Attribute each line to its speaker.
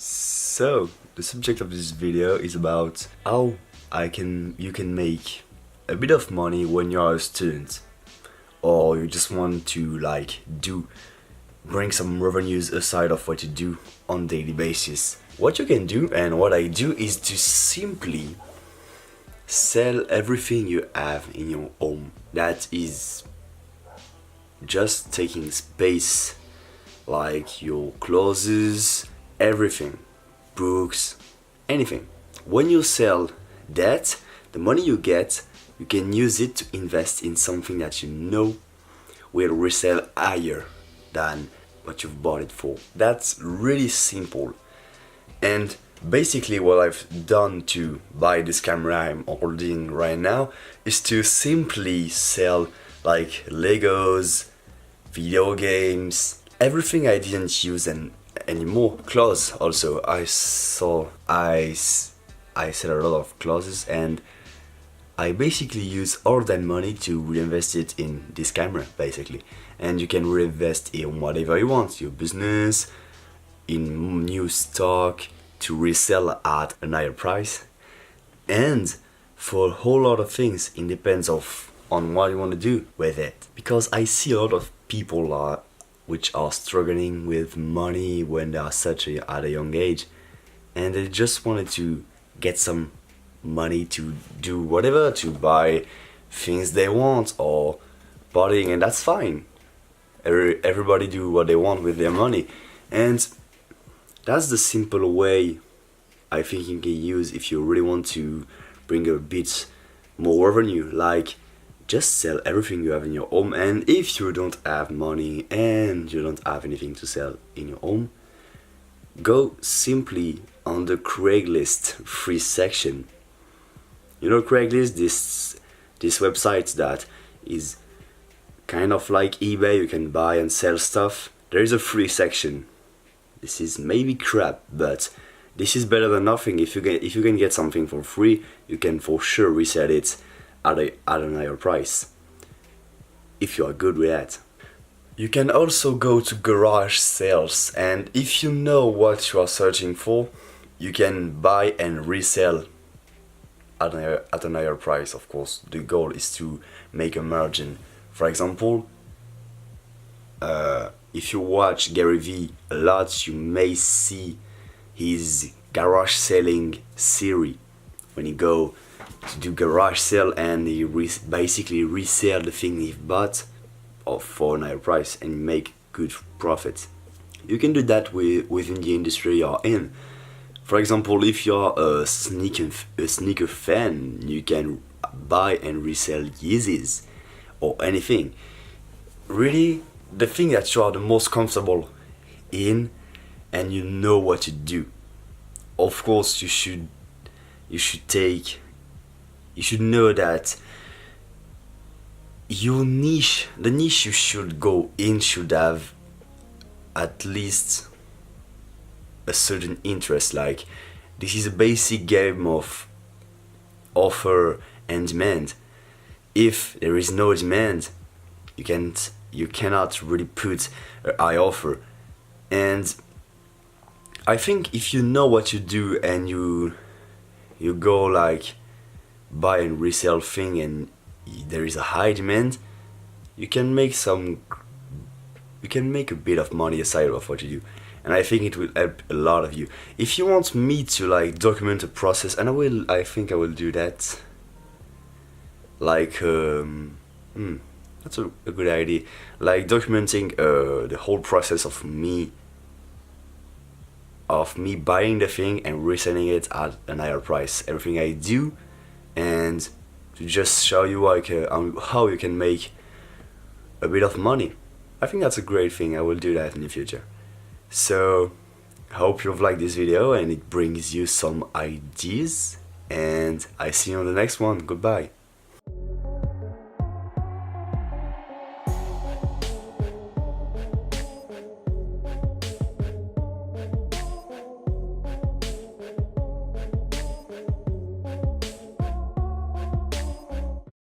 Speaker 1: So, the subject of this video is about how you can make a bit of money when you're a student, or you just want to bring some revenues aside of what you do on daily basis. What you can do, and what I do, is to simply sell everything you have in your home. That is just taking space, like your clothes, everything, books, anything. When you sell that, the money you get, you can use it to invest in something that you know will resell higher than what you've bought it for. That's really simple. And basically what I've done to buy this camera I'm holding right now is to simply sell like Legos, video games, everything I didn't use anymore. Clothes also. I sell a lot of clothes, and I basically use all that money to reinvest it in this camera basically. And you can reinvest in whatever you want, your business, in new stock, to resell at a higher price, and for a whole lot of things. It depends on what you want to do with it, because I see a lot of people which are struggling with money when they are at a young age, and they just wanted to get some money to do whatever, to buy things they want or partying, and that's fine. Everybody do what they want with their money, and that's the simple way I think you can use if you really want to bring a bit more revenue. Like, just sell everything you have in your home, and if you don't have money and you don't have anything to sell in your home, go simply on the Craigslist free section. You know Craigslist, this website that is kind of like eBay. You can buy and sell stuff. There is a free section. This is maybe crap, but this is better than nothing. If you can get something for free, you can for sure resell it at a higher price, if you are good with that. You can also go to garage sales, and if you know what you are searching for, you can buy and resell at a higher price. Of course, the goal is to make a margin. For example, if you watch Gary V a lot, you may see his garage selling series, when he go to do garage sale and he basically resell the thing he bought for a higher price and make good profit. You can do that within the industry you're in. For example, if you're a sneaker fan, you can buy and resell Yeezys or anything. Really, the thing that you are the most comfortable in and you know what to do. Of course, you should know that your niche, the niche you should go in, should have at least a certain interest. Like, this is a basic game of offer and demand. If there is no demand, you cannot really put a high offer. And I think if you know what you do and you go like buy and resell thing, and there is a high demand, you can make a bit of money aside of what you do. And I think it will help a lot of you. If you want me to like document a process, and I think I will do that. Like, that's a good idea. Like documenting the whole process of me buying the thing and reselling it at a higher price. Everything I do, and to just show you like how you can make a bit of money. I think that's a great thing. I will do that in the future. So, I hope you've liked this video and it brings you some ideas, and I see you on the next one. Goodbye.